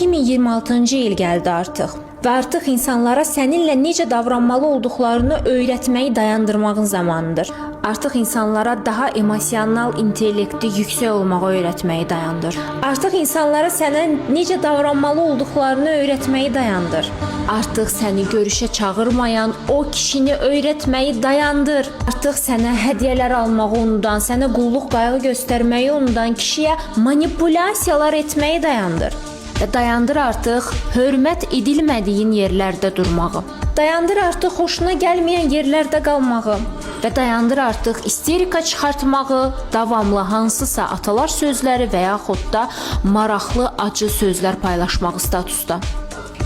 2026-cı il gəldi artıq və artıq insanlara səninlə necə davranmalı olduqlarını öyrətməyi dayandırmağın zamanıdır. Artıq insanlara daha emosional intellekti yüksək olmağı öyrətməyi dayandır. Artıq insanlara sənə necə davranmalı olduqlarını öyrətməyi dayandır. Artıq səni görüşə çağırmayan o kişini öyrətməyi dayandır. Artıq sənə hədiyyələr almağı unudan, sənə qulluq qayğı göstərməyi unudan kişiyə manipulyasiyalar etməyi dayandır. Və dayandır artıq hörmət edilmədiyin yerlərdə durmağı. Dayandır artıq xoşuna gəlməyən yerlərdə qalmağı. Və dayandır artıq isterika çıxartmağı, davamlı hansısa atalar sözləri və yaxud da maraqlı acı sözlər paylaşmağı statusda.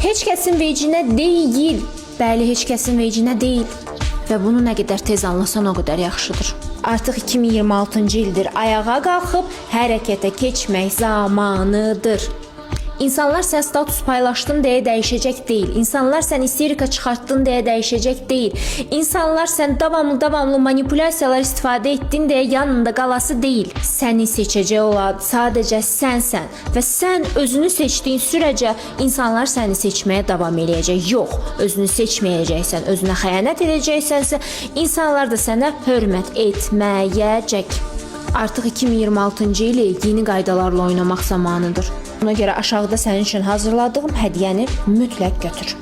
Heç kəsin vecinə deyil. Bəli, heç kəsin vecinə deyil. Və bunu nə qədər tez anlasan o qədər yaxşıdır. Artıq 2026-cı ildir. Ayağa qalxıb hərəkətə keçmək zamanıdır. İnsanlar sən status paylaşdın deyə dəyişəcək deyil. İnsanlar sən isterika çıxartdın deyə dəyişəcək deyil. İnsanlar sən davamlı manipulyasiyalar istifadə etdin deyə yanında qalası deyil. Səni seçəcək olan sadəcə sənsən və sən özünü seçdiyin sürəcə insanlar səni seçməyə davam eləyəcək. Yox, özünü seçməyəcəksən, özünə xəyanət edəcəksənsə, insanlar da sənə hörmət etməyəcək. Artıq 2026-cı ili yeni qaydalarla oynamaq zamanıdır. Buna görə aşağıda sənin üçün hazırladığım hədiyyəni mütləq götür.